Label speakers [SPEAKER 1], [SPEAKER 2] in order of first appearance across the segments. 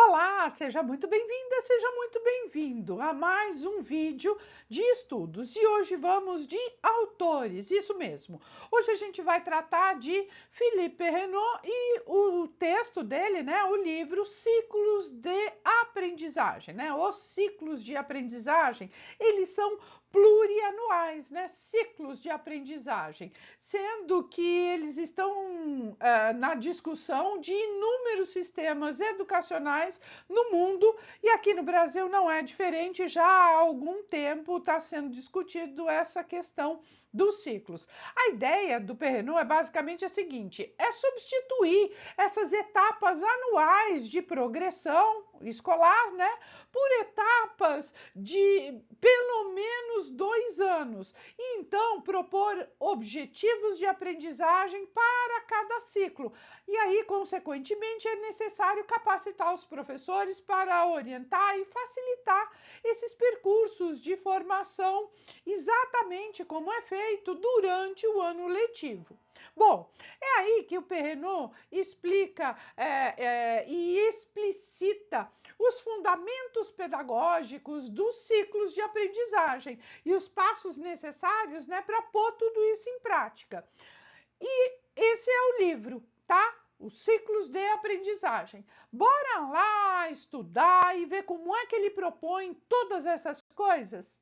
[SPEAKER 1] Olá, seja muito bem-vinda, seja muito bem-vindo a mais um vídeo de estudos. E hoje vamos de autores, isso mesmo. Hoje a gente vai tratar de Philippe Renaud e o texto dele, né, o livro Ciclos de Aprendizagem, né? Os ciclos de aprendizagem, eles são plurianuais, né? Ciclos de aprendizagem, sendo que eles estão na discussão de inúmeros sistemas educacionais no mundo e aqui no Brasil não é diferente, já há algum tempo está sendo discutido essa questão dos ciclos. A ideia do Perrenot é basicamente a seguinte: é substituir essas etapas anuais de progressão escolar, né, por etapas de pelo menos 2 anos. E então propor objetivos de aprendizagem para cada ciclo. E aí, consequentemente, é necessário capacitar os professores para orientar e facilitar esses percursos de formação, exatamente como é feito durante o ano letivo. Bom, é aí que o Perrenot explica e explicita os fundamentos pedagógicos dos ciclos de aprendizagem e os passos necessários, né, para pôr tudo isso em prática. E esse é o livro, tá? Os ciclos de aprendizagem. Bora lá estudar e ver como é que ele propõe todas essas coisas?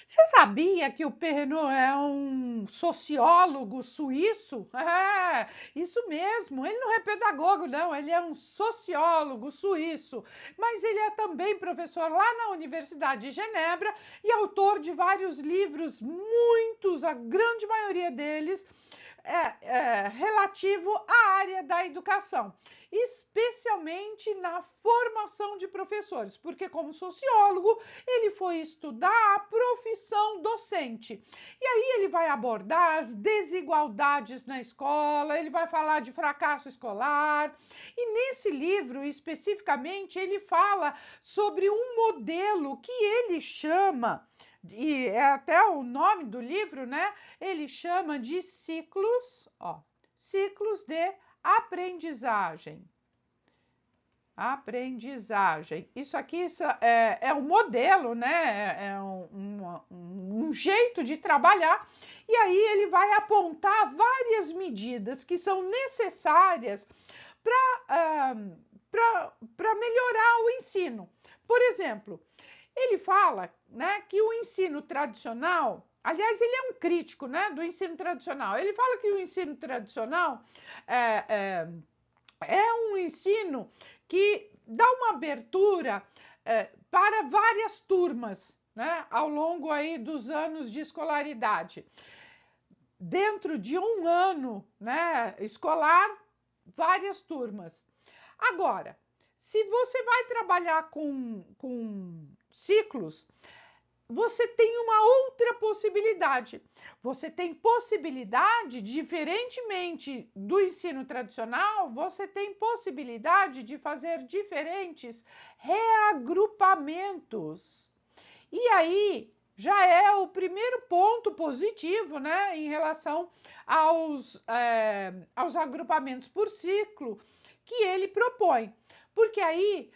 [SPEAKER 1] Você sabia que o Perrenot é um sociólogo suíço? É, isso mesmo. Ele não é pedagogo, não. Ele é um sociólogo suíço. Mas ele é também professor lá na Universidade de Genebra e autor de vários livros, muitos, a grande maioria deles, relativo à área da educação, especialmente na formação de professores, porque como sociólogo ele foi estudar a profissão docente. E aí ele vai abordar as desigualdades na escola, ele vai falar de fracasso escolar, e nesse livro especificamente ele fala sobre um modelo que ele chama, e é até o nome do livro, né? Ele chama de ciclos, ó, ciclos de aprendizagem. Aprendizagem. Isso aqui é um modelo, né? É um jeito de trabalhar. E aí ele vai apontar várias medidas que são necessárias para melhorar o ensino. Por exemplo, ele fala, né, que o ensino tradicional, aliás, ele é um crítico, né, do ensino tradicional. Ele fala que o ensino tradicional é, um ensino que dá uma abertura para várias turmas, né, ao longo aí dos anos de escolaridade. Dentro de um ano, né, escolar, várias turmas. Agora, se você vai trabalhar com ciclos, você tem uma outra possibilidade. Você tem possibilidade, diferentemente do ensino tradicional, você tem possibilidade de fazer diferentes reagrupamentos. E aí já é o primeiro ponto positivo, né, em relação aos agrupamentos por ciclo que ele propõe. Porque aí,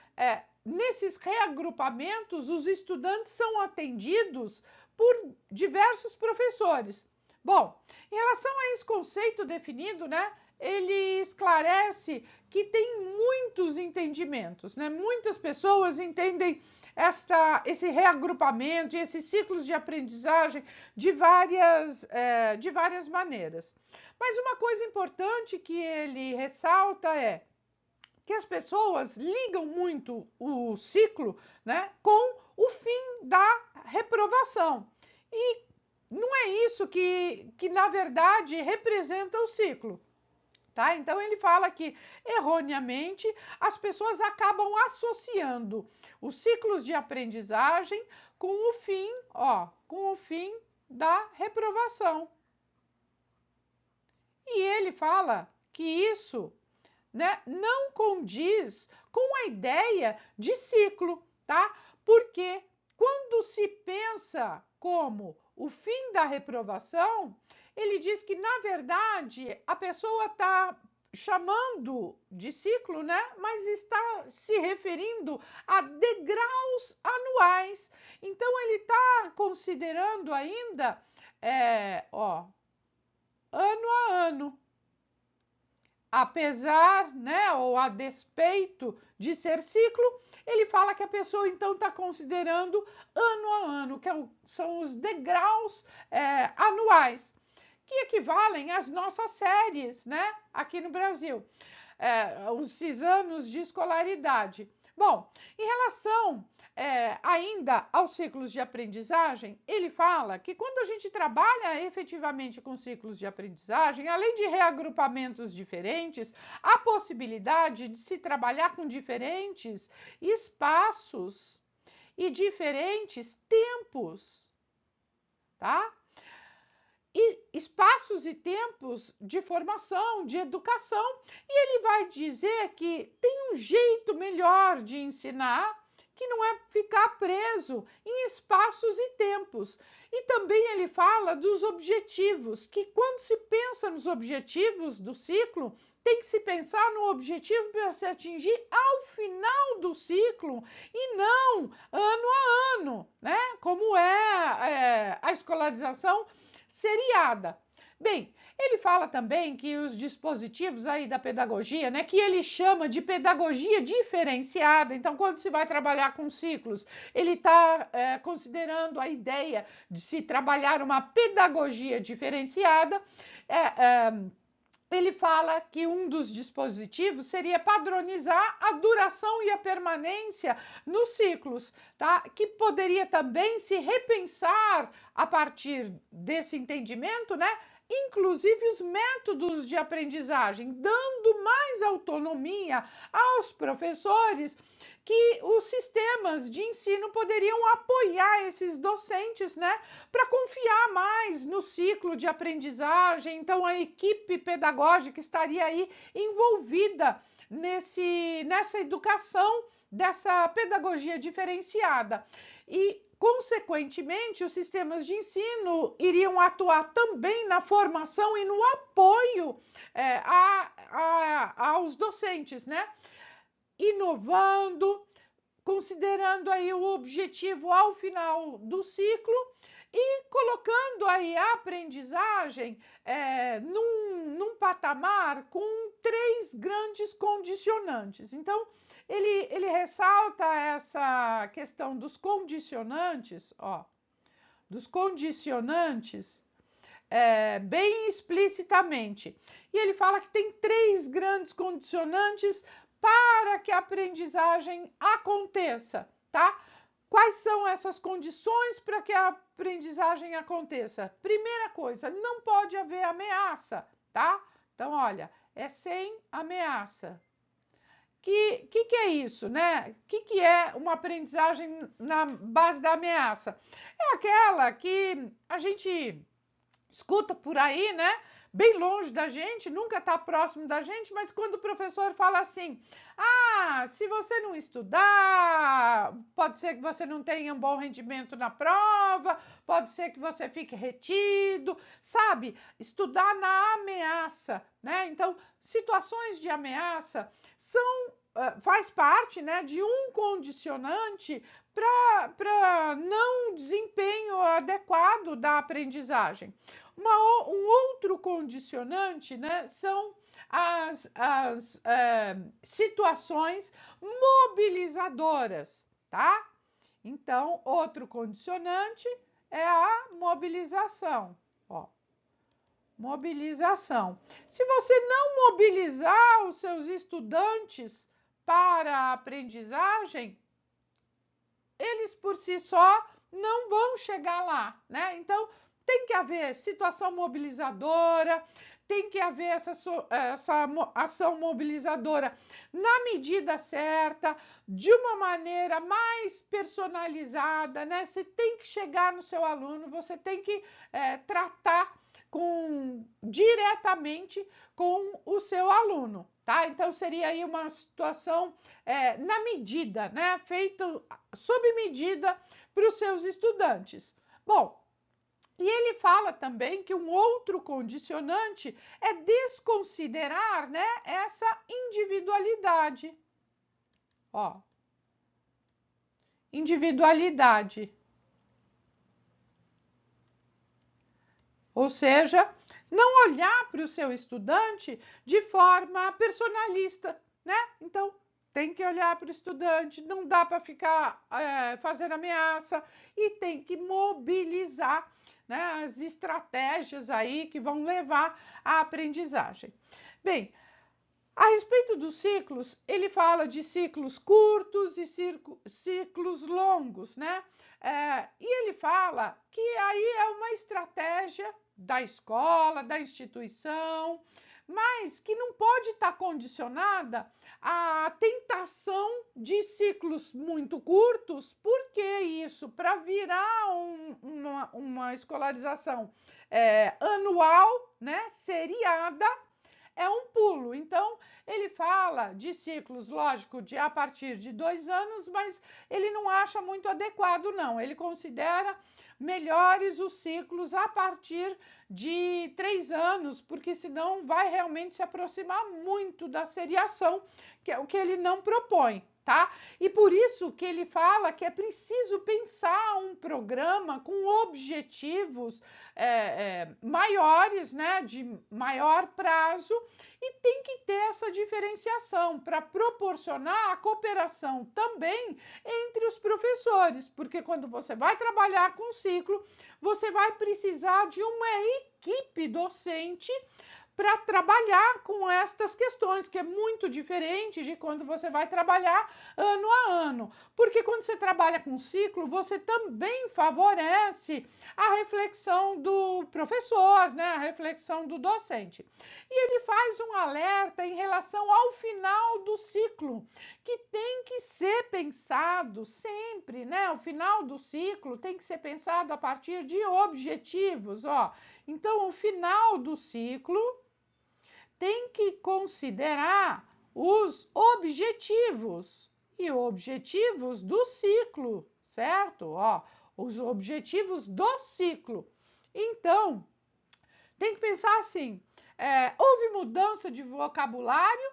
[SPEAKER 1] nesses reagrupamentos, os estudantes são atendidos por diversos professores. Bom, em relação a esse conceito definido, né, ele esclarece que tem muitos entendimentos, né? Muitas pessoas entendem esse reagrupamento e esses ciclos de aprendizagem de várias maneiras. Mas uma coisa importante que ele ressalta é que as pessoas ligam muito o ciclo, né, com o fim da reprovação. E não é isso que na verdade representa o ciclo. Tá? Então ele fala que erroneamente as pessoas acabam associando os ciclos de aprendizagem com com o fim da reprovação. E ele fala que isso, né, não condiz com a ideia de ciclo, tá? Porque quando se pensa como o fim da reprovação, ele diz que, na verdade, a pessoa está chamando de ciclo, né? Mas está se referindo a degraus anuais. Então, ele está considerando ainda, ano a ano. Apesar, né, ou a despeito de ser ciclo, ele fala que a pessoa então está considerando ano a ano, que são os degraus anuais, que equivalem às nossas séries, né, aqui no Brasil, os anos de escolaridade. Bom, em relação ainda aos ciclos de aprendizagem, ele fala que quando a gente trabalha efetivamente com ciclos de aprendizagem, além de reagrupamentos diferentes, há possibilidade de se trabalhar com diferentes espaços e diferentes tempos, tá? E espaços e tempos de formação, de educação, e ele vai dizer que tem um jeito melhor de ensinar, que não é ficar preso em espaços e tempos. E também ele fala dos objetivos, que quando se pensa nos objetivos do ciclo, tem que se pensar no objetivo para se atingir ao final do ciclo e não ano a ano, né? Como é a escolarização seriada. Bem, ele fala também que os dispositivos aí da pedagogia, né, que ele chama de pedagogia diferenciada, então quando se vai trabalhar com ciclos, ele está considerando a ideia de se trabalhar uma pedagogia diferenciada, ele fala que um dos dispositivos seria padronizar a duração e a permanência nos ciclos, tá? Que poderia também se repensar a partir desse entendimento, né? Inclusive os métodos de aprendizagem, dando mais autonomia aos professores, que os sistemas de ensino poderiam apoiar esses docentes, né, para confiar mais no ciclo de aprendizagem. Então, a equipe pedagógica estaria aí envolvida nessa educação, dessa pedagogia diferenciada. E, consequentemente, os sistemas de ensino iriam atuar também na formação e no apoio aos docentes, né? Inovando, considerando aí o objetivo ao final do ciclo e colocando aí a aprendizagem num patamar com 3 grandes condicionantes. Então, ele ressalta essa questão dos condicionantes, bem explicitamente. E ele fala que tem 3 grandes condicionantes para que a aprendizagem aconteça, tá? Quais são essas condições para que a aprendizagem aconteça? Primeira coisa, não pode haver ameaça, tá? Então, olha, é sem ameaça. Que é isso, né? Que é uma aprendizagem na base da ameaça? É aquela que a gente escuta por aí, né? Bem longe da gente, nunca está próximo da gente, mas quando o professor fala assim, se você não estudar, pode ser que você não tenha um bom rendimento na prova, pode ser que você fique retido, sabe? Estudar na ameaça, né? Então, situações de ameaça faz parte, né, de um condicionante para não desempenho adequado da aprendizagem. Um outro condicionante, né, são as situações mobilizadoras, tá? Então, outro condicionante é a mobilização. Mobilização. Se você não mobilizar os seus estudantes para a aprendizagem, eles por si só não vão chegar lá, né? Então, tem que haver situação mobilizadora, tem que haver essa ação mobilizadora na medida certa, de uma maneira mais personalizada, né? Você tem que chegar no seu aluno, você tem que tratar diretamente com o seu aluno, tá? Então, seria aí uma situação na medida, né? Feito sob medida para os seus estudantes. Bom, e ele fala também que um outro condicionante é desconsiderar, né, essa individualidade. individualidade. Ou seja, não olhar para o seu estudante de forma personalista, né? Então, tem que olhar para o estudante, não dá para ficar fazendo ameaça e tem que mobilizar, né, as estratégias aí que vão levar à aprendizagem. Bem, a respeito dos ciclos, ele fala de ciclos curtos e ciclos longos, né? E ele fala que aí é uma estratégia da escola, da instituição, mas que não pode estar condicionada à tentação de ciclos muito curtos. Por que isso? Para virar uma escolarização anual, né, seriada, é um pulo. Então, ele fala de ciclos, lógico, a partir de 2 anos, mas ele não acha muito adequado, não. Ele considera melhores os ciclos a partir de 3 anos, porque senão vai realmente se aproximar muito da seriação, que é o que ele não propõe. Tá? E por isso que ele fala que é preciso pensar um programa com objetivos maiores, né, de maior prazo, e tem que ter essa diferenciação para proporcionar a cooperação também entre os professores, porque quando você vai trabalhar com ciclo, você vai precisar de uma equipe docente para trabalhar com estas questões, que é muito diferente de quando você vai trabalhar ano a ano. Porque quando você trabalha com ciclo, você também favorece a reflexão do professor, né? A reflexão do docente. E ele faz um alerta em relação ao final do ciclo, que tem que ser pensado sempre, né? O final do ciclo tem que ser pensado a partir de objetivos, ó. Então, o final do ciclo tem que considerar os objetivos e objetivos do ciclo, certo? Ó, os objetivos do ciclo. Então, tem que pensar assim, houve mudança de vocabulário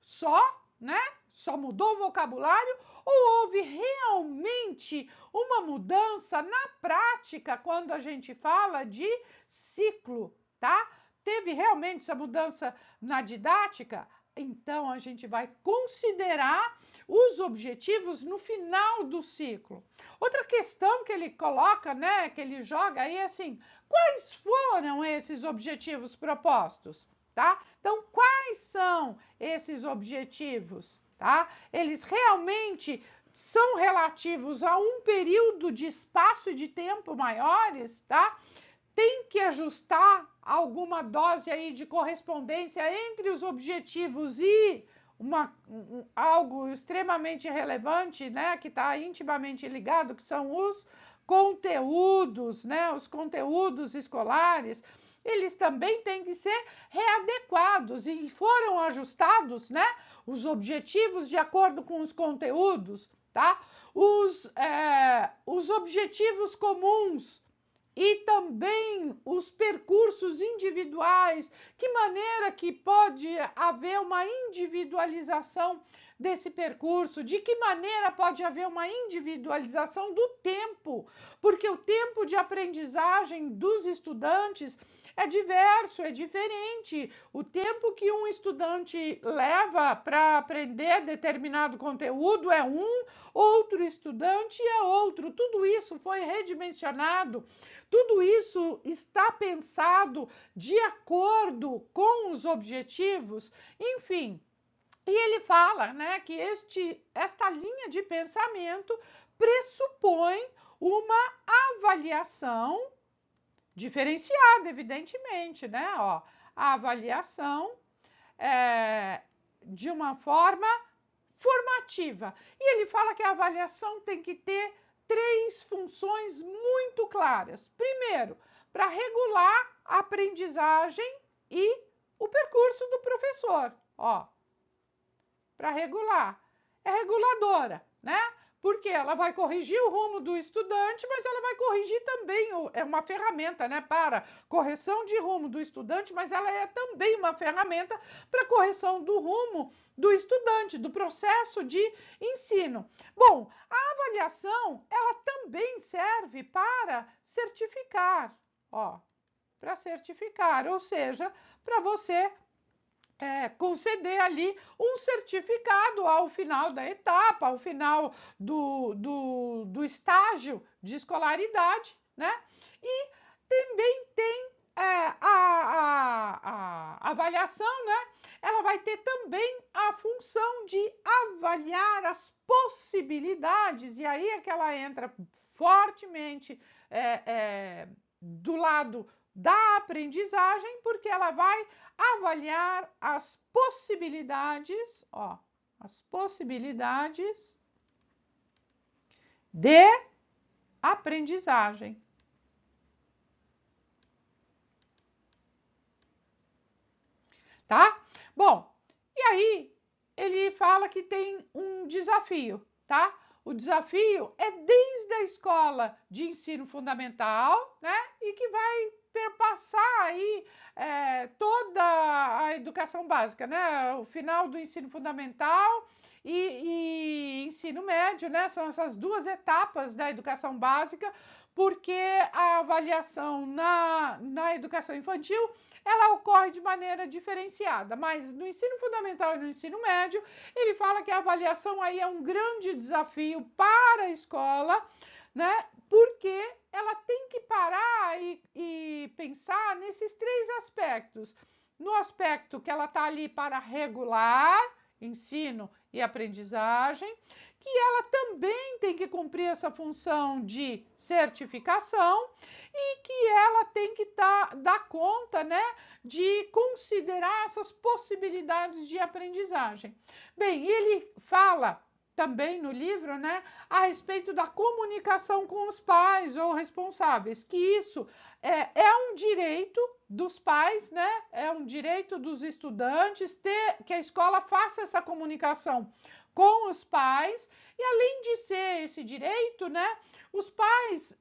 [SPEAKER 1] só, né? Só mudou o vocabulário ou houve realmente uma mudança na prática quando a gente fala de ciclo, tá? Teve realmente essa mudança na didática? Então a gente vai considerar os objetivos no final do ciclo. Outra questão que ele coloca, né, que ele joga aí é assim: quais foram esses objetivos propostos? Tá? Então, quais são esses objetivos? Tá? Eles realmente são relativos a um período de espaço e de tempo maiores, tá? Tem que ajustar alguma dose aí de correspondência entre os objetivos e algo extremamente relevante, né, que está intimamente ligado, que são os conteúdos, né, os conteúdos escolares. Eles também têm que ser readequados e foram ajustados, né, os objetivos de acordo com os conteúdos, tá? Os objetivos comuns e também os percursos individuais, que maneira que pode haver uma individualização desse percurso, de que maneira pode haver uma individualização do tempo, porque o tempo de aprendizagem dos estudantes é diverso, é diferente. O tempo que um estudante leva para aprender determinado conteúdo é um, outro estudante é outro. Tudo isso foi redimensionado. Tudo isso está pensado de acordo com os objetivos, enfim. E ele fala, né, que esta linha de pensamento pressupõe uma avaliação diferenciada, evidentemente, né? Ó, a avaliação de uma forma formativa. E ele fala que a avaliação tem que ter 3 funções muito claras. Primeiro, para regular a aprendizagem e o percurso do professor. Ó, para regular. É reguladora, né? Porque ela vai corrigir o rumo do estudante, mas ela vai corrigir também, é uma ferramenta, né, para correção de rumo do estudante, mas ela é também uma ferramenta para correção do rumo do estudante, do processo de ensino. Bom, a avaliação, ela também serve para certificar, ó, para certificar, ou seja, para você conceder ali um certificado ao final da etapa, ao final do estágio de escolaridade, né? E também tem a avaliação, né? Ela vai ter também a função de avaliar as possibilidades, e aí é que ela entra fortemente do lado da aprendizagem, porque ela vai avaliar as possibilidades, ó, as possibilidades de aprendizagem. Tá? Bom, e aí ele fala que tem um desafio, tá? O desafio é desde a escola de ensino fundamental, né? E que vai perpassar aí toda a educação básica, né? O final do ensino fundamental e ensino médio, né? São essas duas etapas da educação básica, porque a avaliação na educação infantil ela ocorre de maneira diferenciada, mas no ensino fundamental e no ensino médio, ele fala que a avaliação aí é um grande desafio para a escola, né? Porque ela tem que parar e pensar nesses três aspectos. No aspecto que ela está ali para regular ensino e aprendizagem, que ela também tem que cumprir essa função de certificação e que ela tem que dar conta, né, de considerar essas possibilidades de aprendizagem. Bem, ele fala também no livro, né, a respeito da comunicação com os pais ou responsáveis, que isso é um direito dos pais, né, é um direito dos estudantes que a escola faça essa comunicação com os pais, e além de ser esse direito, né, os pais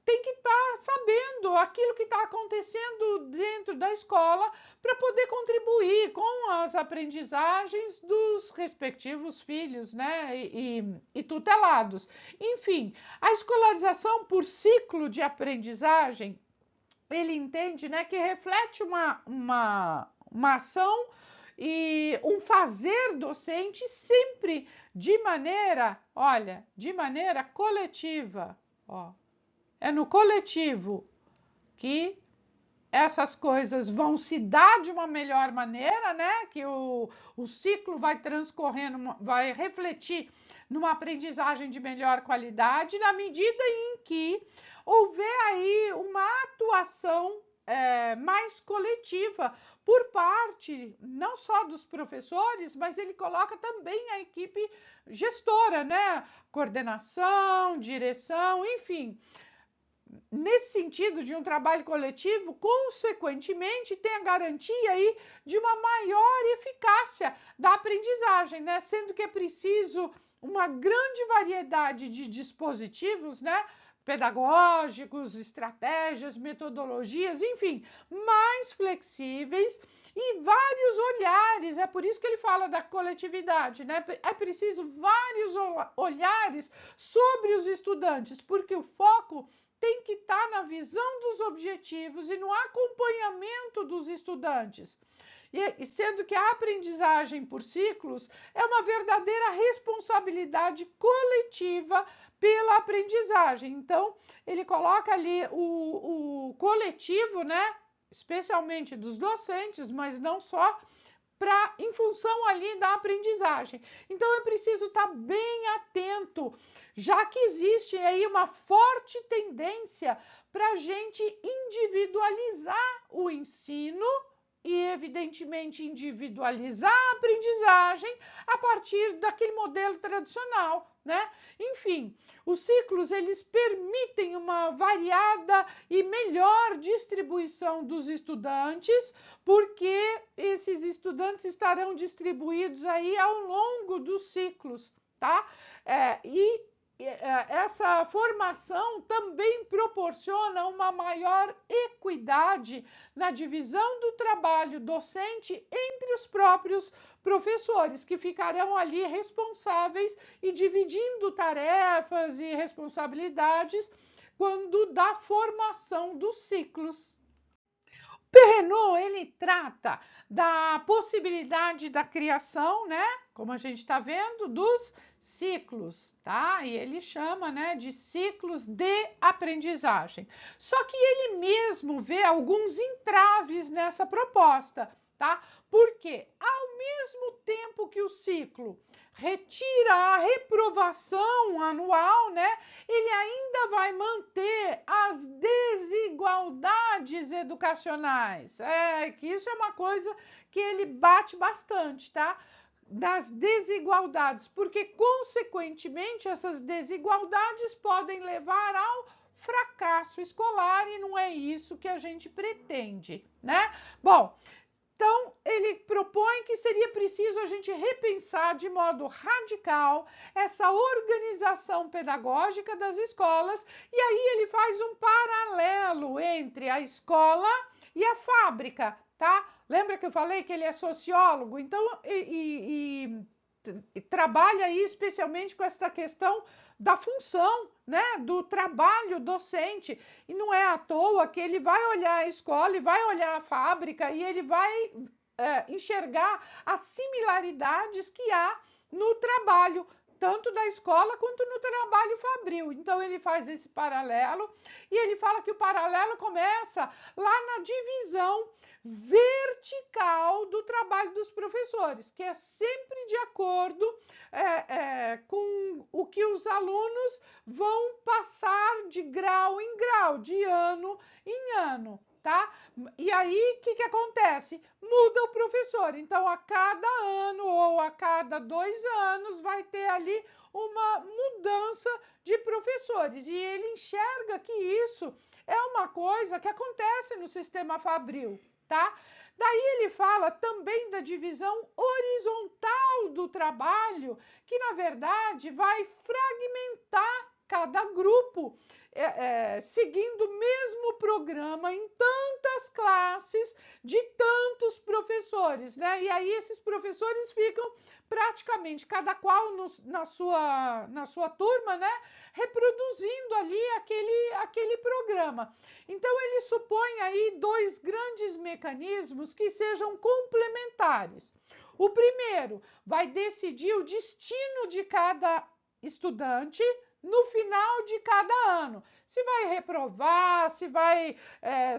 [SPEAKER 1] têm que estar sabendo aquilo que está acontecendo dentro da escola para poder contribuir com as aprendizagens dos respectivos filhos, né, e tutelados. Enfim, a escolarização por ciclo de aprendizagem, ele entende, né, que reflete uma ação e um fazer docente sempre de maneira, olha, de maneira coletiva, ó. É no coletivo que essas coisas vão se dar de uma melhor maneira, né? Que o ciclo vai transcorrendo, vai refletir numa aprendizagem de melhor qualidade, na medida em que houver aí uma atuação mais coletiva por parte não só dos professores, mas ele coloca também a equipe gestora, né? Coordenação, direção, enfim. Nesse sentido de um trabalho coletivo, consequentemente, tem a garantia aí de uma maior eficácia da aprendizagem, né? Sendo que é preciso uma grande variedade de dispositivos, né? Pedagógicos, estratégias, metodologias, enfim, mais flexíveis e vários olhares. É por isso que ele fala da coletividade, né? É preciso vários olhares sobre os estudantes, porque o foco tem que estar na visão dos objetivos e no acompanhamento dos estudantes. E sendo que a aprendizagem por ciclos é uma verdadeira responsabilidade coletiva pela aprendizagem. Então, ele coloca ali o coletivo, né? Especialmente dos docentes, mas não só, em função ali da aprendizagem. Então, é preciso estar bem atento, já que existe aí uma forte tendência para a gente individualizar o ensino e, evidentemente, individualizar a aprendizagem a partir daquele modelo tradicional, né? Enfim, os ciclos, eles permitem uma variada e melhor distribuição dos estudantes, porque esses estudantes estarão distribuídos aí ao longo dos ciclos, tá? Essa formação também proporciona uma maior equidade na divisão do trabalho docente entre os próprios professores que ficarão ali responsáveis e dividindo tarefas e responsabilidades quando da formação dos ciclos. Perrenot, ele trata da possibilidade da criação, né? Como a gente está vendo, dos ciclos, tá? E ele chama, né, de ciclos de aprendizagem. Só que ele mesmo vê alguns entraves nessa proposta, tá? Porque ao mesmo tempo que o ciclo retira a reprovação anual, né? Ele ainda vai manter as desigualdades educacionais. Que isso é uma coisa que ele bate bastante, tá? Das desigualdades, porque consequentemente essas desigualdades podem levar ao fracasso escolar e não é isso que a gente pretende, né? Bom, então, ele propõe que seria preciso a gente repensar de modo radical essa organização pedagógica das escolas, e aí ele faz um paralelo entre a escola e a fábrica, tá? Lembra que eu falei que ele é sociólogo? Então, trabalha aí especialmente com essa questão da função, né, do trabalho docente. E não é à toa que ele vai olhar a escola e vai olhar a fábrica e ele vai enxergar as similaridades que há no trabalho, tanto da escola quanto no trabalho fabril. Então ele faz esse paralelo e ele fala que o paralelo começa lá na divisão vertical do trabalho dos professores, que é sempre de acordo com o que os alunos vão passar de grau em grau, de ano em ano, tá? E aí, o que acontece? Muda o professor. Então, a cada ano ou a cada 2 anos vai ter ali uma mudança de professores. E ele enxerga que isso é uma coisa que acontece no sistema fabril, tá? Daí ele fala também da divisão horizontal do trabalho, que na verdade vai fragmentar cada grupo, seguindo o mesmo programa em tantas classes de tantos professores, né? E aí esses professores ficam praticamente cada qual na sua turma, né? Reproduzindo ali aquele programa. Então ele supõe aí 2 grandes mecanismos que sejam complementares. O primeiro vai decidir o destino de cada estudante no final de cada ano. Se vai reprovar, se vai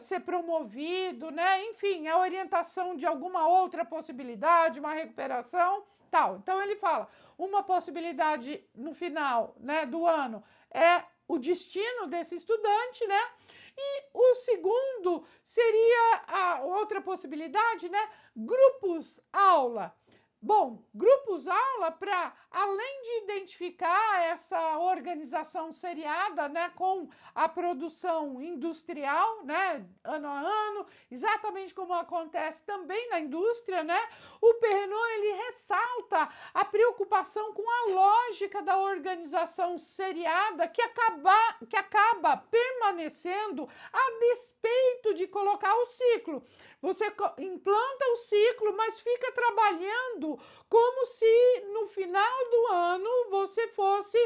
[SPEAKER 1] ser promovido, né? Enfim, a orientação de alguma outra possibilidade, uma recuperação, tal. Então ele fala, uma possibilidade no final, né, do ano é o destino desse estudante, né? E o segundo seria a outra possibilidade, né? Grupos aula. Bom, grupos aula para, além de identificar essa organização seriada, né, com a produção industrial, né, ano a ano, exatamente como acontece também na indústria, né, o Perrenot, ele ressalta a preocupação com a lógica da organização seriada que acaba permanecendo a despeito de colocar o ciclo. Você implanta o ciclo, mas fica trabalhando como se no final do ano você fosse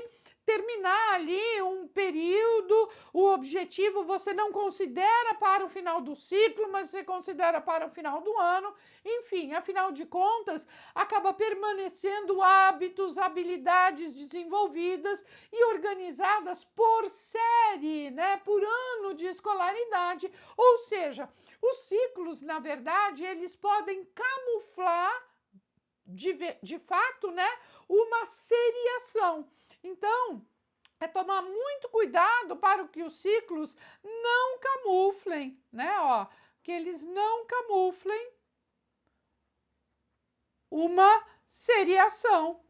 [SPEAKER 1] terminar ali um período, o objetivo você não considera para o final do ciclo, mas você considera para o final do ano. Enfim, afinal de contas, acaba permanecendo hábitos, habilidades desenvolvidas e organizadas por série, né, por ano de escolaridade, ou seja, os ciclos, na verdade, eles podem camuflar de fato, né, uma seriação. Então, é tomar muito cuidado para que os ciclos não camuflem, né, ó, que eles não camuflem uma seriação,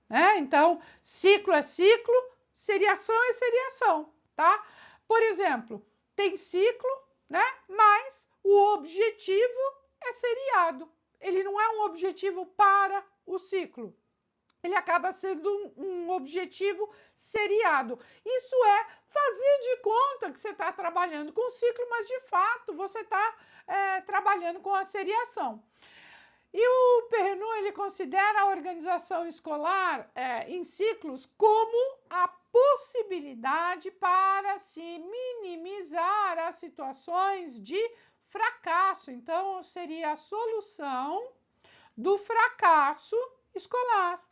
[SPEAKER 1] né? Então, ciclo é ciclo, seriação é seriação, tá? Por exemplo, tem ciclo, né? Mas o objetivo é seriado. Ele não é um objetivo para o ciclo. Ele acaba sendo um objetivo seriado. Isso é fazer de conta que você está trabalhando com o ciclo, mas de fato você está trabalhando com a seriação. E o Perrineau, ele considera a organização escolar em ciclos como a possibilidade para se minimizar as situações de fracasso. Então, seria a solução do fracasso escolar.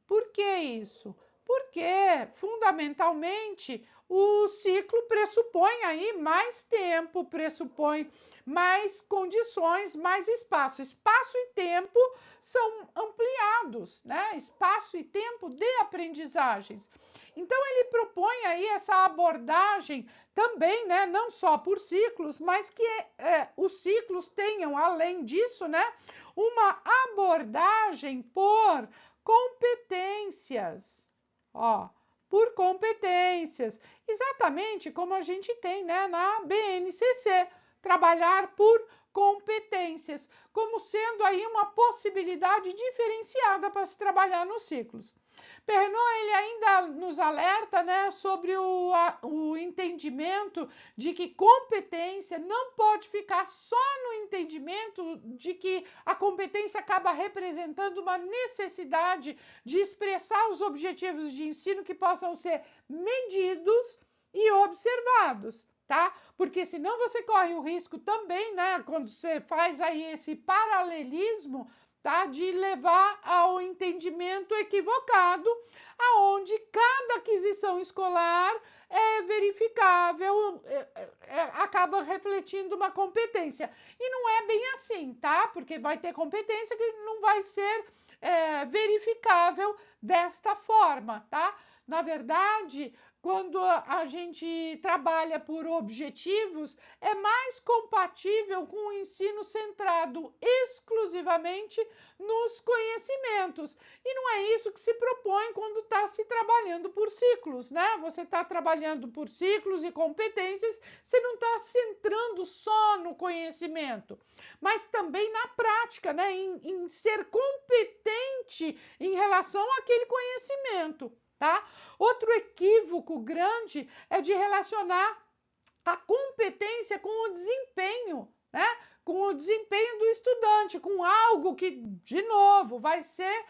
[SPEAKER 1] Por que isso? Porque, fundamentalmente, o ciclo pressupõe aí mais tempo, pressupõe mais condições, mais espaço. Espaço e tempo são ampliados, né? Espaço e tempo de aprendizagens. Então, ele propõe aí essa abordagem também, né? Não só por ciclos, mas que os ciclos tenham, além disso, né? Uma abordagem por competências, ó, por competências, exatamente como a gente tem, né, na BNCC, trabalhar por competências, como sendo aí uma possibilidade diferenciada para se trabalhar nos ciclos. Perrineau, ele ainda nos alerta, né, sobre o entendimento de que competência não pode ficar só no entendimento de que a competência acaba representando uma necessidade de expressar os objetivos de ensino que possam ser medidos e observados, tá? Porque senão você corre o risco também, né, quando você faz aí esse paralelismo, tá, de levar ao entendimento equivocado, aonde cada aquisição escolar é verificável, acaba refletindo uma competência. E não é bem assim, tá? Porque vai ter competência que não vai ser verificável desta forma, tá? Na verdade, quando a gente trabalha por objetivos, é mais compatível com o ensino centrado exclusivamente nos conhecimentos. E não é isso que se propõe quando está se trabalhando por ciclos, né? Você está trabalhando por ciclos e competências, você não está centrando só no conhecimento, mas também na prática, né? Em ser competente em relação àquele conhecimento. Tá? Outro equívoco grande é de relacionar a competência com o desempenho, né? Com o desempenho do estudante, com algo que, de novo, vai ser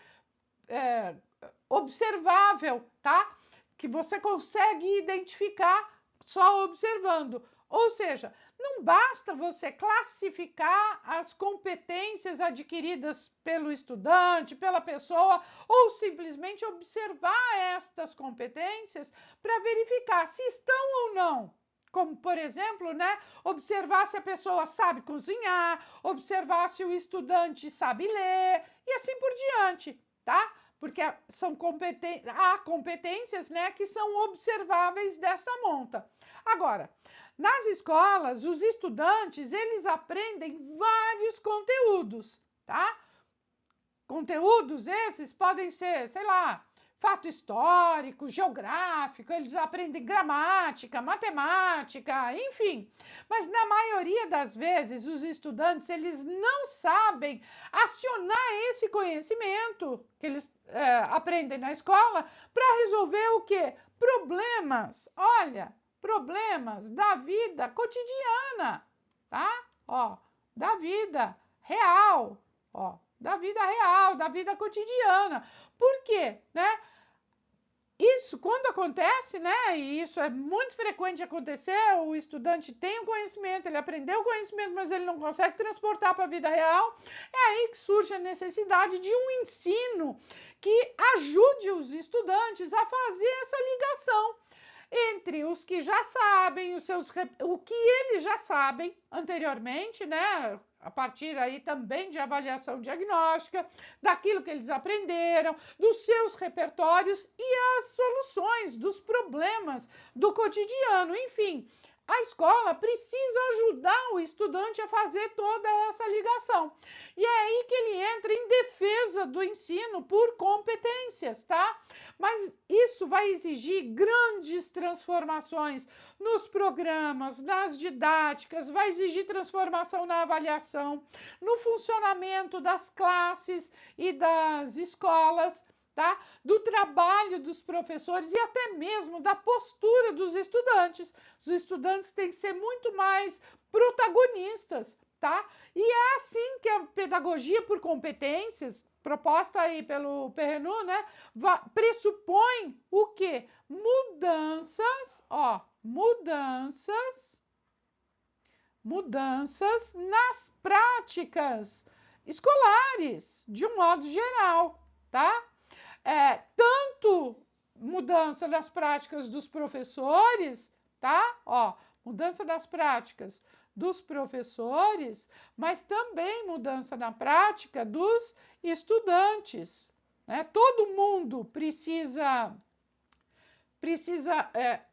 [SPEAKER 1] observável, tá? Que você consegue identificar só observando. Ou seja, não basta você classificar as competências adquiridas pelo estudante, pela pessoa, ou simplesmente observar estas competências para verificar se estão ou não. Como, por exemplo, né, observar se a pessoa sabe cozinhar, observar se o estudante sabe ler e assim por diante, tá? Porque há competências, né, que são observáveis dessa monta. Agora, nas escolas, os estudantes, eles aprendem vários conteúdos, tá? Conteúdos esses podem ser, sei lá, fato histórico, geográfico, eles aprendem gramática, matemática, enfim. Mas na maioria das vezes, os estudantes, eles não sabem acionar esse conhecimento que eles aprendem na escola para resolver o quê? Problemas. Olha, problemas da vida cotidiana, tá? Ó, da vida real, ó, da vida real, da vida cotidiana. Por quê, né? Isso, quando acontece, né, e isso é muito frequente de acontecer, o estudante tem o conhecimento, ele aprendeu o conhecimento, mas ele não consegue transportar para a vida real, é aí que surge a necessidade de um ensino que ajude os estudantes a fazer essa ligação entre os que já sabem, o que eles já sabem anteriormente, né? A partir aí também de avaliação diagnóstica, daquilo que eles aprenderam, dos seus repertórios e as soluções dos problemas do cotidiano. Enfim, a escola precisa ajudar o estudante a fazer toda essa ligação. E é aí que ele entra em defesa do ensino por competências, tá? Mas isso vai exigir grandes transformações nos programas, nas didáticas, vai exigir transformação na avaliação, no funcionamento das classes e das escolas, tá? Do trabalho dos professores e até mesmo da postura dos estudantes. Os estudantes têm que ser muito mais protagonistas, tá? E é assim que a pedagogia por competências, proposta aí pelo Perrenu, né, pressupõe o quê? Mudanças, ó, mudanças nas práticas escolares, de um modo geral, tá? Tanto mudança das práticas dos professores, tá? Ó, mudança das práticas dos professores, mas também mudança na prática dos estudantes, né? Todo mundo precisa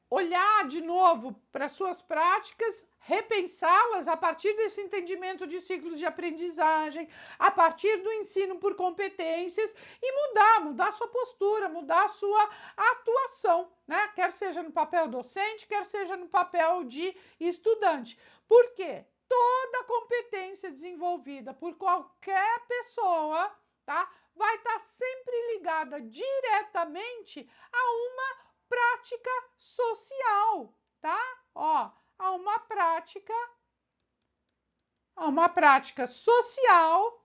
[SPEAKER 1] olhar de novo para suas práticas, repensá-las a partir desse entendimento de ciclos de aprendizagem, a partir do ensino por competências e mudar sua postura, mudar sua atuação, né? Quer seja no papel docente, quer seja no papel de estudante. Por quê? Toda competência desenvolvida por qualquer pessoa, tá? Vai estar sempre ligada diretamente a uma prática social, tá? Ó, a uma prática social.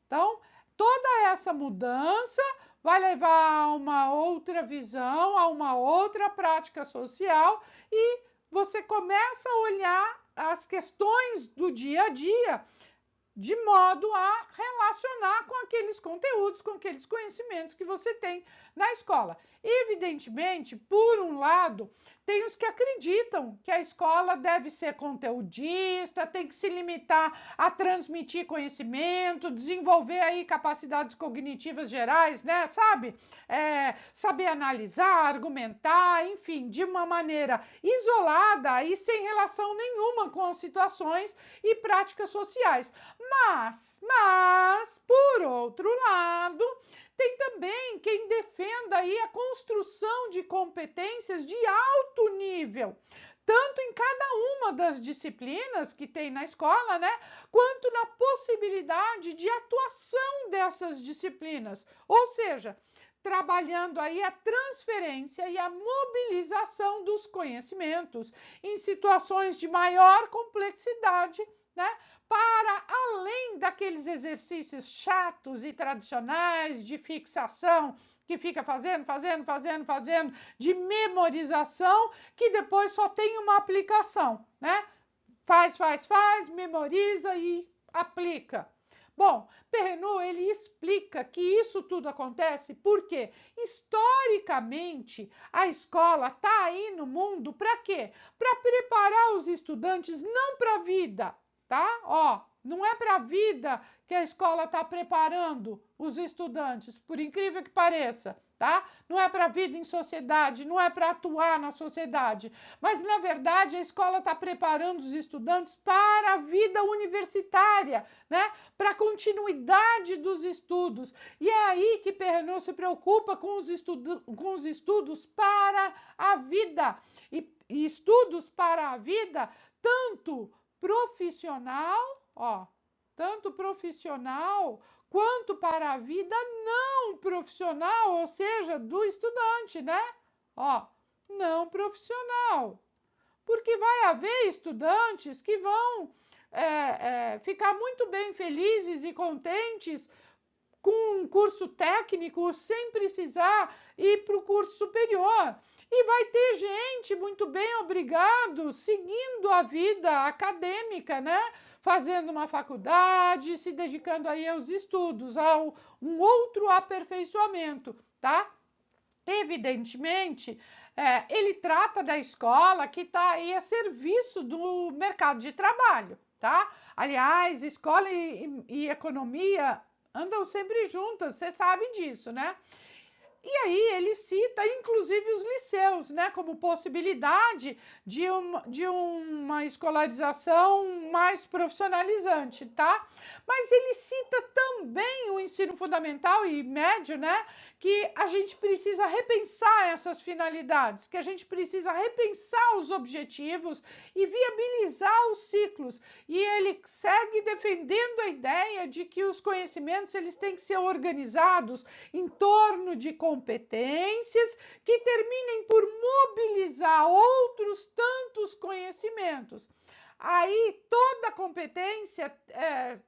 [SPEAKER 1] Então, toda essa mudança vai levar a uma outra visão, a uma outra prática social e você começa a olhar as questões do dia a dia de modo a relacionar com aqueles conteúdos, com aqueles conhecimentos que você tem na escola. Evidentemente, por um lado, tem os que acreditam que a escola deve ser conteudista, tem que se limitar a transmitir conhecimento, desenvolver aí capacidades cognitivas gerais, né? Sabe? Saber analisar, argumentar, enfim, de uma maneira isolada e sem relação nenhuma com as situações e práticas sociais. Mas, por outro lado, tem também quem defenda aí a construção de competências de alto nível, tanto em cada uma das disciplinas que tem na escola, né, quanto na possibilidade de atuação dessas disciplinas, ou seja, trabalhando aí a transferência e a mobilização dos conhecimentos em situações de maior complexidade, né, para além daqueles exercícios chatos e tradicionais de fixação, que fica fazendo, de memorização, que depois só tem uma aplicação, né? Faz, memoriza e aplica. Bom, Perrenu, ele explica que isso tudo acontece porque, historicamente, a escola está aí no mundo para quê? Para preparar os estudantes não para a vida, tá? Ó, não é para a vida que a escola está preparando os estudantes, por incrível que pareça, tá? Não é para a vida em sociedade, não é para atuar na sociedade, mas na verdade a escola está preparando os estudantes para a vida universitária, né? Para a continuidade dos estudos. E é aí que Perrenu se preocupa com os estudos para a vida. E estudos para a vida, tanto profissional, ó, tanto profissional quanto para a vida não profissional, ou seja, do estudante, né? Ó, não profissional. Porque vai haver estudantes que vão ficar muito bem felizes e contentes com um curso técnico sem precisar ir para o curso superior. E vai ter gente muito bem, obrigado, seguindo a vida acadêmica, né? Fazendo uma faculdade, se dedicando aí aos estudos, a um outro aperfeiçoamento, tá? Evidentemente, ele trata da escola que está aí a serviço do mercado de trabalho, tá? Aliás, escola e economia andam sempre juntas, você sabe disso, né? E aí ele cita, inclusive, os liceus, né, como possibilidade de uma escolarização mais profissionalizante, tá? Mas ele cita também o ensino fundamental e médio, né, que a gente precisa repensar essas finalidades, que a gente precisa repensar os objetivos e viabilizar os ciclos. E ele segue defendendo a ideia de que os conhecimentos eles têm que ser organizados em torno de competências que terminem por mobilizar outros tantos conhecimentos. Aí toda competência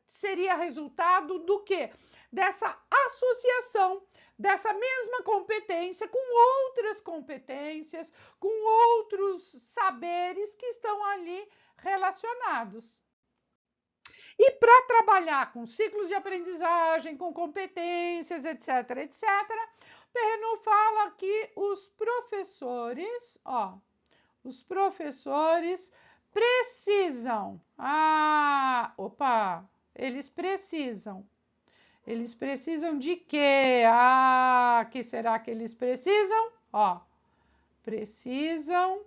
[SPEAKER 1] seria resultado do quê? Dessa associação dessa mesma competência com outras competências, com outros saberes que estão ali relacionados. E para trabalhar com ciclos de aprendizagem, com competências, etc., etc., Perrenot fala que os professores precisam. Eles precisam de quê? Que será que eles precisam? Precisam.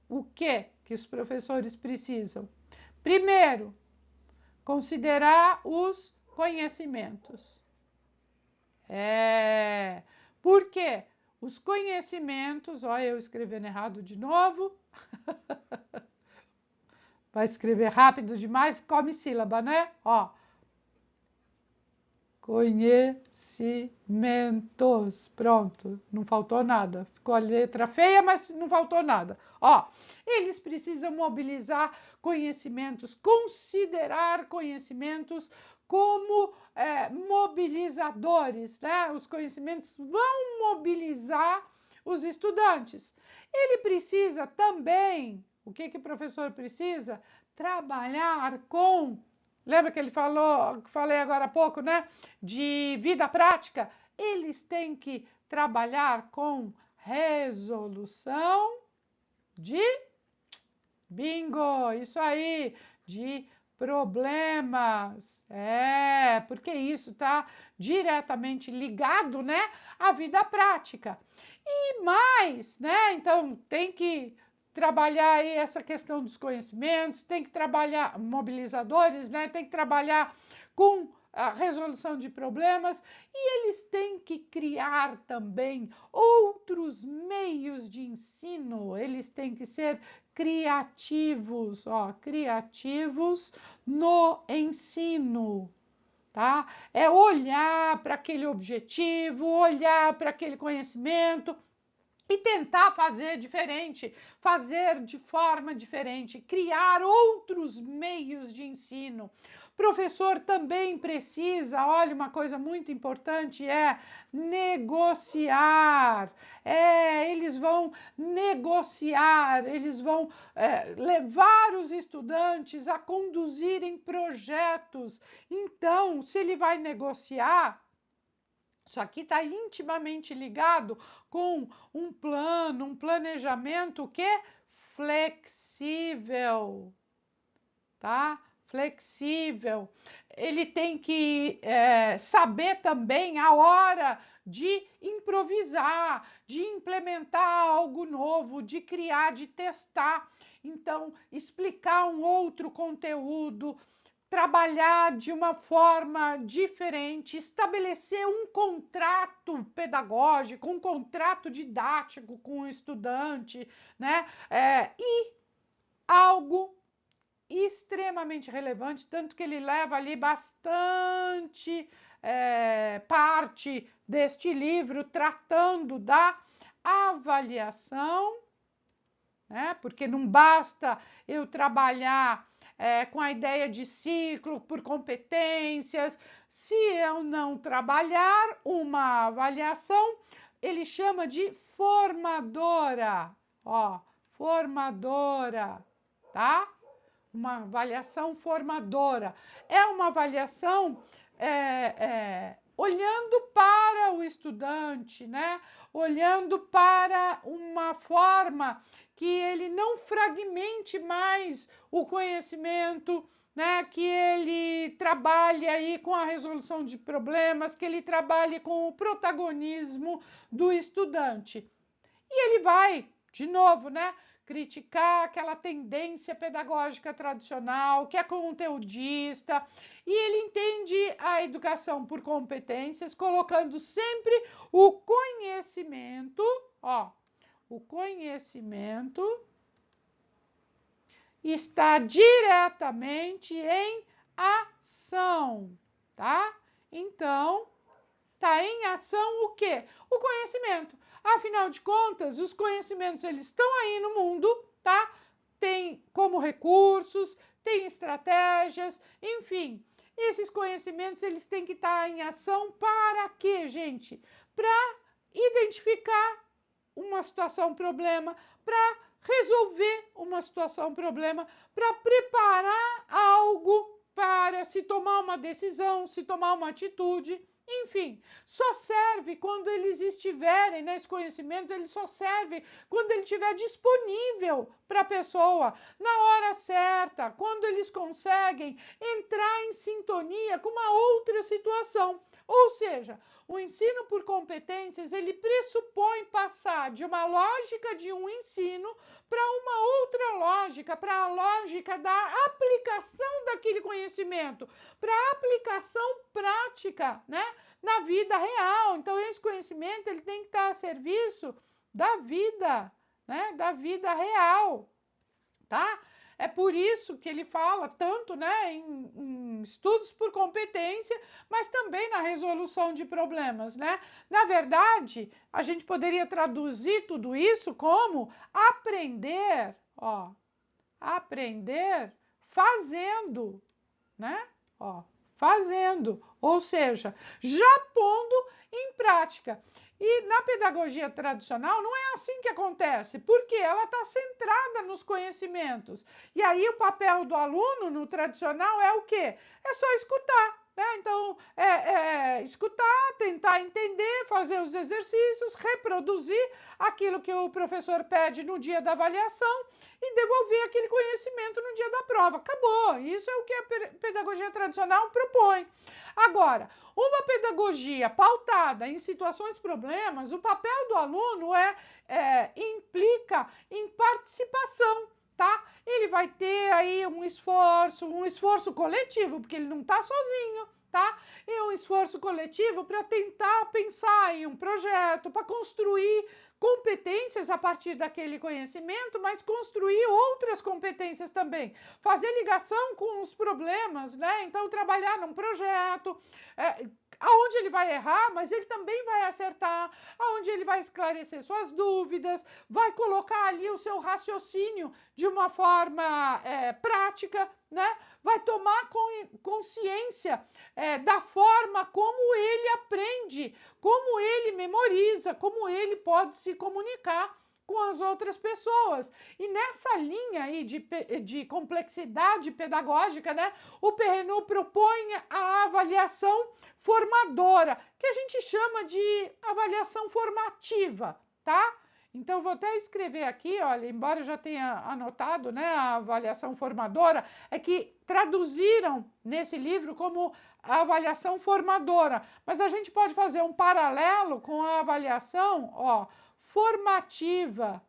[SPEAKER 1] O quê que os professores precisam? Primeiro, considerar os conhecimentos. Por quê? Os conhecimentos, olha eu escrevendo errado de novo. Vai escrever rápido demais, come sílaba, né? Conhecimentos. Pronto, não faltou nada. Ficou a letra feia, mas não faltou nada. Eles precisam mobilizar conhecimentos, considerar conhecimentos como mobilizadores, né? Os conhecimentos vão mobilizar os estudantes. Ele precisa também, o que o professor precisa? Trabalhar com, lembra que ele falou, que falei agora há pouco, né? De vida prática. Eles têm que trabalhar com resolução de bingo, isso aí, de problemas. Porque isso está diretamente ligado, né, à vida prática. E mais, né, então tem que trabalhar aí essa questão dos conhecimentos, tem que trabalhar mobilizadores, né, tem que trabalhar com a resolução de problemas e eles têm que criar também outros meios de ensino, eles têm que ser criativos, criativos no ensino, tá? É olhar para aquele objetivo, olhar para aquele conhecimento e tentar fazer diferente, fazer de forma diferente, criar outros meios de ensino. Professor também precisa, olha, uma coisa muito importante é negociar. Eles vão negociar, eles vão levar os estudantes a conduzirem projetos. Então, se ele vai negociar, isso aqui está intimamente ligado com um plano, um planejamento que é flexível, tá? Flexível. Ele tem que saber também a hora de improvisar, de implementar algo novo, de criar, de testar. Então, explicar um outro conteúdo, trabalhar de uma forma diferente, estabelecer um contrato pedagógico, um contrato didático com o estudante, né? E algo extremamente relevante, tanto que ele leva ali bastante parte deste livro tratando da avaliação, né? Porque não basta eu trabalhar com a ideia de ciclo por competências, se eu não trabalhar uma avaliação, ele chama de formadora, formadora, tá? Uma avaliação formadora. É uma avaliação olhando para o estudante, né? Olhando para uma forma que ele não fragmente mais o conhecimento, né? Que ele trabalhe aí com a resolução de problemas, que ele trabalhe com o protagonismo do estudante. E ele vai, de novo, né? Criticar aquela tendência pedagógica tradicional, que é conteudista, e ele entende a educação por competências, colocando sempre o conhecimento, o conhecimento está diretamente em ação, tá? Então, está em ação o quê? O conhecimento. Afinal de contas, os conhecimentos eles estão aí no mundo, tá? tem como recursos, tem estratégias, enfim. Esses conhecimentos eles têm que estar em ação para quê, gente? Para identificar uma situação problema, para resolver uma situação problema, para preparar algo para se tomar uma decisão, se tomar uma atitude. Enfim, só serve quando eles estiverem, né, esse conhecimento, ele só serve quando ele estiver disponível para a pessoa, na hora certa, quando eles conseguem entrar em sintonia com uma outra situação. Ou seja, o ensino por competências, ele pressupõe passar de uma lógica de um ensino para uma outra lógica, para a lógica da aplicação daquele conhecimento, para a aplicação prática, né, na vida real. Então, esse conhecimento ele tem que estar a serviço da vida, né, da vida real, tá? É por isso que ele fala tanto, né, em estudos por competência, mas também na resolução de problemas, né? Na verdade, a gente poderia traduzir tudo isso como aprender, ó, aprender fazendo, né? Ó, fazendo, ou seja, já pondo em prática. E na pedagogia tradicional não é assim que acontece, porque ela está centrada nos conhecimentos. E aí o papel do aluno no tradicional é o quê? É só escutar. Então, escutar, tentar entender, fazer os exercícios, reproduzir aquilo que o professor pede no dia da avaliação e devolver aquele conhecimento no dia da prova. Acabou. Isso é o que a pedagogia tradicional propõe. Agora, uma pedagogia pautada em situações problemas, o papel do aluno implica em participação. Tá? Ele vai ter aí um esforço coletivo, porque ele não está sozinho, tá? E um esforço coletivo para tentar pensar em um projeto, para construir competências a partir daquele conhecimento, mas construir outras competências também. Fazer ligação com os problemas, né? Então, trabalhar num projeto, aonde ele vai errar, mas ele também vai acertar, aonde ele vai esclarecer suas dúvidas, vai colocar ali o seu raciocínio de uma forma prática, né? Vai tomar consciência da forma como ele aprende, como ele memoriza, como ele pode se comunicar com as outras pessoas. E nessa linha aí de complexidade pedagógica, né, o Perrenot propõe a avaliação formadora, que a gente chama de avaliação formativa, tá? Então, vou até escrever aqui, olha, embora eu já tenha anotado, né, a avaliação formadora, é que traduziram nesse livro como a avaliação formadora, mas a gente pode fazer um paralelo com a avaliação, ó, formativa,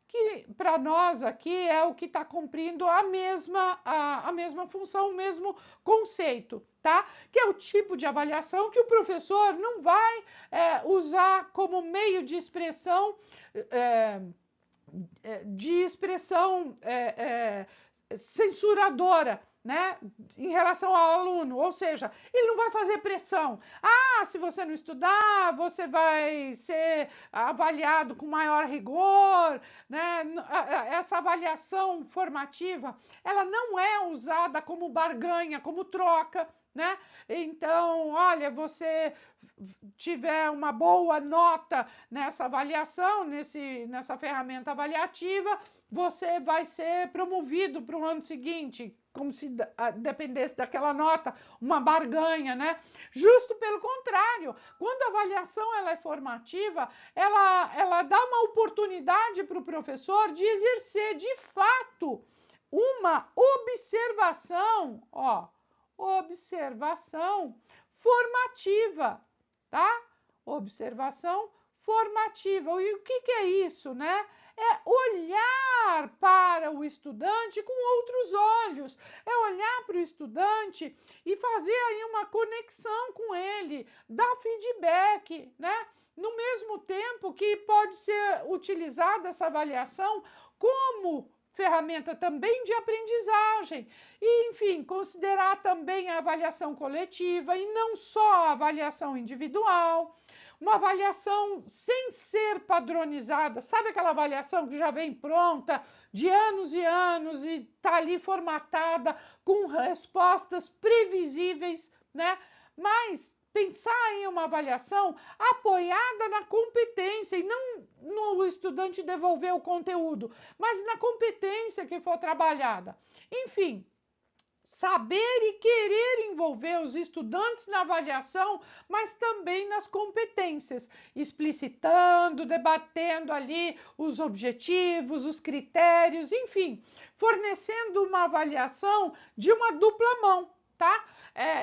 [SPEAKER 1] que para nós aqui é o que está cumprindo a mesma função, o mesmo conceito, tá? Que é o tipo de avaliação que o professor não vai usar como meio de expressão censuradora, né, em relação ao aluno, ou seja, ele não vai fazer pressão. Ah, se você não estudar, você vai ser avaliado com maior rigor, né? Essa avaliação formativa, ela não é usada como barganha, como troca, né? Então, olha, você tiver uma boa nota nessa avaliação, nessa ferramenta avaliativa, você vai ser promovido para o ano seguinte, como se dependesse daquela nota, uma barganha, né? Justo pelo contrário, quando a avaliação ela é formativa, ela dá uma oportunidade para o professor de exercer de fato uma observação, ó, observação formativa, tá? Observação formativa. E o que é isso, né? É olhar para o estudante com outros olhos, é olhar para o estudante e fazer aí uma conexão com ele, dar feedback, né? No mesmo tempo que pode ser utilizada essa avaliação como ferramenta também de aprendizagem e, enfim, considerar também a avaliação coletiva e não só a avaliação individual. uma avaliação sem ser padronizada, sabe aquela avaliação que já vem pronta de anos e anos e está ali formatada com respostas previsíveis, né? Mas pensar em uma avaliação apoiada na competência e não no estudante devolver o conteúdo, mas na competência que for trabalhada. Enfim, saber e querer envolver os estudantes na avaliação, mas também nas competências, explicitando, debatendo ali os objetivos, os critérios, enfim, fornecendo uma avaliação de uma dupla mão, tá?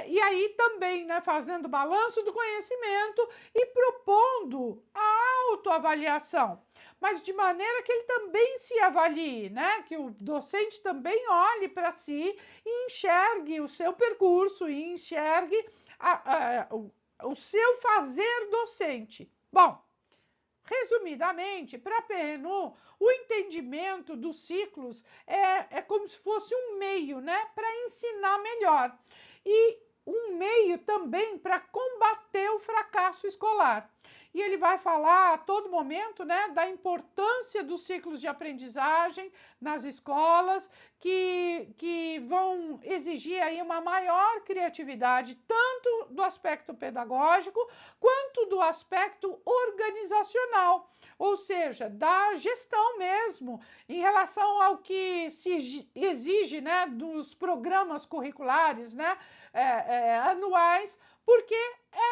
[SPEAKER 1] E aí também, né, fazendo balanço do conhecimento e propondo a autoavaliação, mas de maneira que ele também se avalie, né? Que o docente também olhe para si e enxergue o seu percurso e enxergue o seu fazer docente. Bom, resumidamente, para a PRNU, o entendimento dos ciclos é como se fosse um meio, né, para ensinar melhor e um meio também para combater o fracasso escolar. E ele vai falar a todo momento, né, da importância dos ciclos de aprendizagem nas escolas, que vão exigir aí uma maior criatividade, tanto do aspecto pedagógico, quanto do aspecto organizacional, ou seja, da gestão mesmo, em relação ao que se exige, né, dos programas curriculares, né, anuais, porque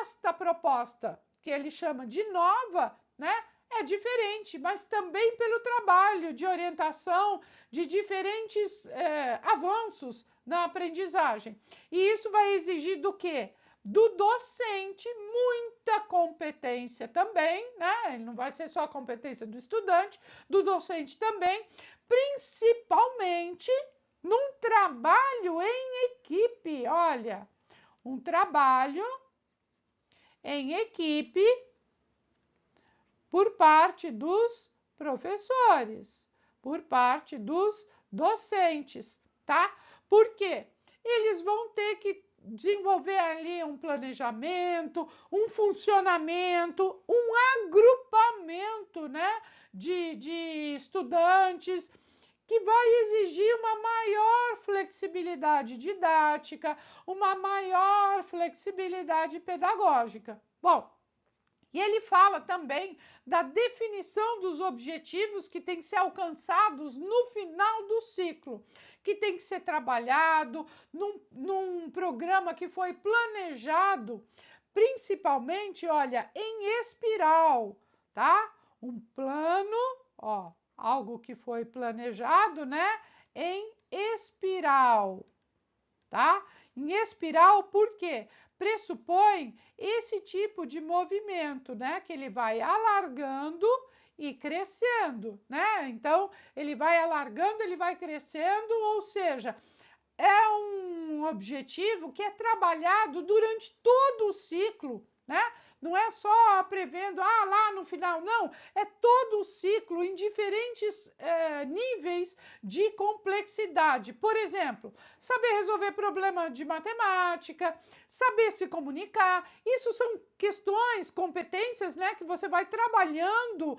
[SPEAKER 1] esta proposta que ele chama de nova, né, é diferente, mas também pelo trabalho de orientação de diferentes avanços na aprendizagem. E isso vai exigir do quê? Do docente muita competência também, né? Ele não vai ser só a competência do estudante, do docente também, principalmente num trabalho em equipe. Olha, um trabalho em equipe por parte dos professores, por parte dos docentes, tá? Por quê? Eles vão ter que desenvolver ali um planejamento, um funcionamento, um agrupamento, né, de estudantes, que vai exigir uma maior flexibilidade didática, uma maior flexibilidade pedagógica. Bom, e ele fala também da definição dos objetivos que tem que ser alcançados no final do ciclo, que tem que ser trabalhado num programa que foi planejado, principalmente, olha, em espiral, tá? Um plano, ó, algo que foi planejado, né? Em espiral, tá? Em espiral, por quê? Pressupõe esse tipo de movimento, né? Que ele vai alargando e crescendo, né? Então, ele vai alargando, ele vai crescendo, ou seja, é um objetivo que é trabalhado durante todo o ciclo, né? Não é só prevendo, lá no final, não. É todo o ciclo em diferentes níveis de complexidade. Por exemplo, saber resolver problema de matemática, saber se comunicar. Isso são questões, competências, né, que você vai trabalhando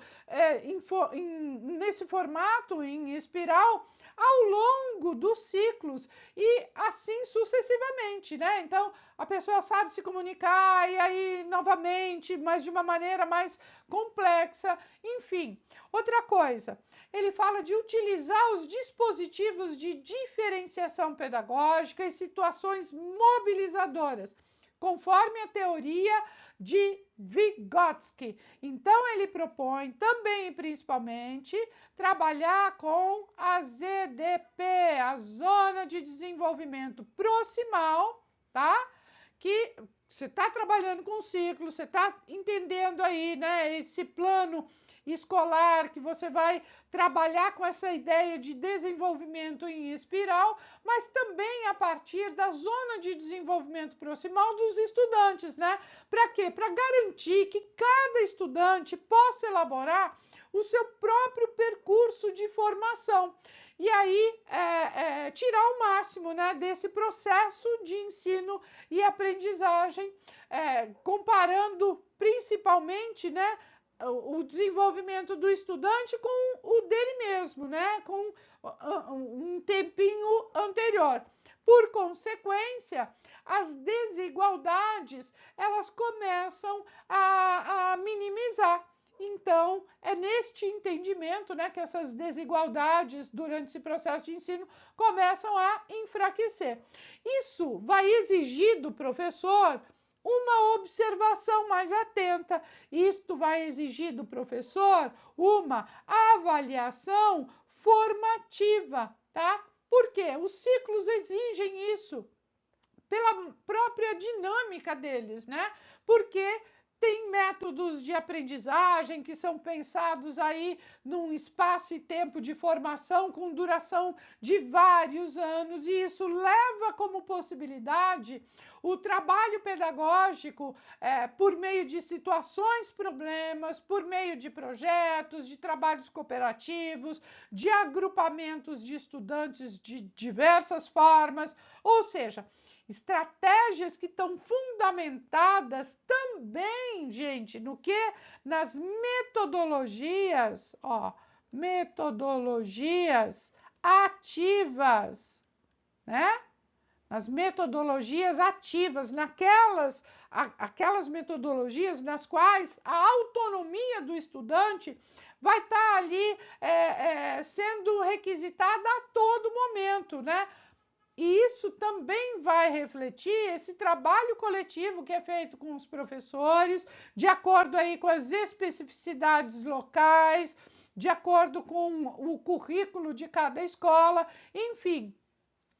[SPEAKER 1] nesse formato, em espiral, ao longo dos ciclos e assim sucessivamente, né? Então, a pessoa sabe se comunicar e aí, novamente, mas de uma maneira mais complexa, enfim. Outra coisa, ele fala de utilizar os dispositivos de diferenciação pedagógica e situações mobilizadoras, conforme a teoria de Vygotsky. Então, ele propõe também e principalmente trabalhar com a ZDP, a Zona de Desenvolvimento Proximal, tá? Que você está trabalhando com o ciclo, você está entendendo aí, né, esse plano escolar que você vai trabalhar com essa ideia de desenvolvimento em espiral, mas também a partir da zona de desenvolvimento proximal dos estudantes, né? Para quê? Para garantir que cada estudante possa elaborar o seu próprio percurso de formação. E aí, tirar o máximo, né, desse processo de ensino e aprendizagem, comparando principalmente, né, o desenvolvimento do estudante com o dele mesmo, né, com um tempinho anterior. Por consequência, as desigualdades, elas começam a minimizar. Então, é neste entendimento, né, que essas desigualdades durante esse processo de ensino começam a enfraquecer. Isso vai exigir do professor uma observação mais atenta. Isto vai exigir do professor uma avaliação formativa, tá? Por quê? Os ciclos exigem isso pela própria dinâmica deles, né? Porque tem métodos de aprendizagem que são pensados aí num espaço e tempo de formação com duração de vários anos, e isso leva como possibilidade o trabalho pedagógico por meio de situações, problemas, por meio de projetos, de trabalhos cooperativos, de agrupamentos de estudantes de diversas formas, ou seja, estratégias que estão fundamentadas também, gente, no que? Nas metodologias, metodologias ativas, né? Nas metodologias ativas, aquelas metodologias nas quais a autonomia do estudante vai estar ali sendo requisitada a todo momento, né? E isso também vai refletir esse trabalho coletivo que é feito com os professores, de acordo aí com as especificidades locais, de acordo com o currículo de cada escola, enfim,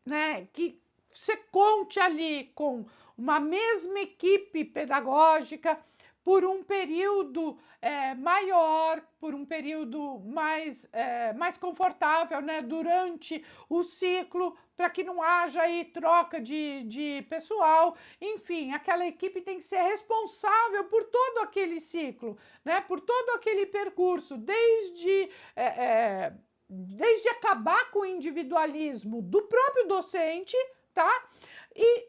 [SPEAKER 1] né, que você conte ali com uma mesma equipe pedagógica por um período maior, por um período mais confortável, né, durante o ciclo, para que não haja aí troca de pessoal. Enfim, aquela equipe tem que ser responsável por todo aquele ciclo, né, por todo aquele percurso, desde acabar com o individualismo do próprio docente, tá? E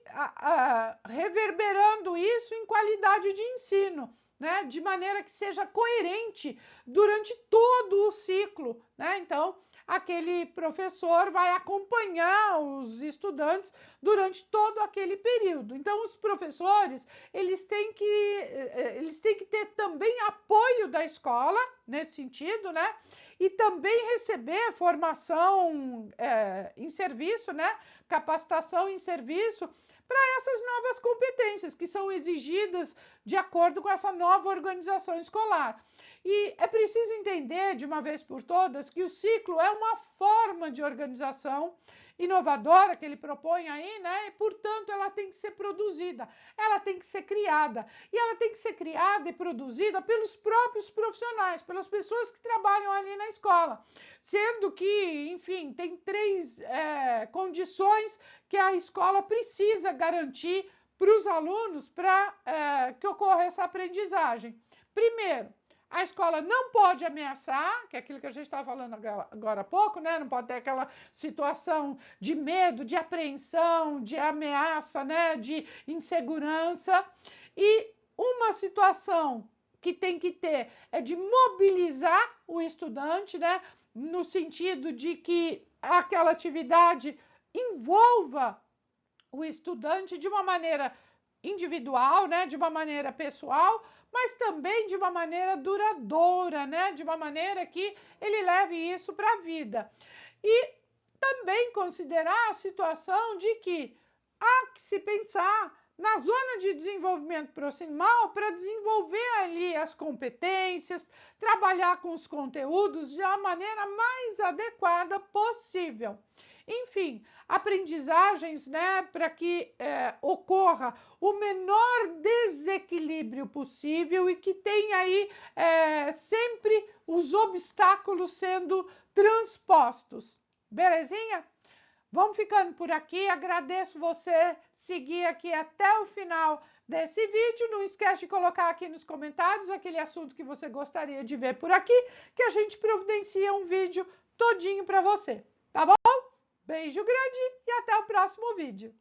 [SPEAKER 1] reverberando isso em qualidade de ensino, né? De maneira que seja coerente durante todo o ciclo, né? Então, aquele professor vai acompanhar os estudantes durante todo aquele período. Então, os professores, eles têm que ter também apoio da escola, nesse sentido, né? E também receber formação em serviço, né? Capacitação em serviço para essas novas competências que são exigidas de acordo com essa nova organização escolar. E é preciso entender de uma vez por todas que o ciclo é uma forma de organização inovadora que ele propõe aí, né? E, portanto, ela tem que ser produzida, ela tem que ser criada. E ela tem que ser criada e produzida pelos próprios profissionais, pelas pessoas que trabalham ali na escola. Sendo que, enfim, tem três condições que a escola precisa garantir para os alunos para que ocorra essa aprendizagem. Primeiro, a escola não pode ameaçar, que é aquilo que a gente estava falando agora há pouco, né? Não pode ter aquela situação de medo, de apreensão, de ameaça, né? De insegurança. E uma situação que tem que ter é de mobilizar o estudante, né? No sentido de que aquela atividade envolva o estudante de uma maneira individual, né? De uma maneira pessoal, mas também de uma maneira duradoura, né? De uma maneira que ele leve isso para a vida. E também considerar a situação de que há que se pensar na zona de desenvolvimento proximal para desenvolver ali as competências, trabalhar com os conteúdos da maneira mais adequada possível. Enfim, aprendizagens, né, para que ocorra o menor desequilíbrio possível e que tenha aí sempre os obstáculos sendo transpostos. Belezinha? Vamos ficando por aqui. Agradeço você seguir aqui até o final desse vídeo. Não esquece de colocar aqui nos comentários aquele assunto que você gostaria de ver por aqui, que a gente providencia um vídeo todinho para você, tá bom? Beijo grande e até o próximo vídeo.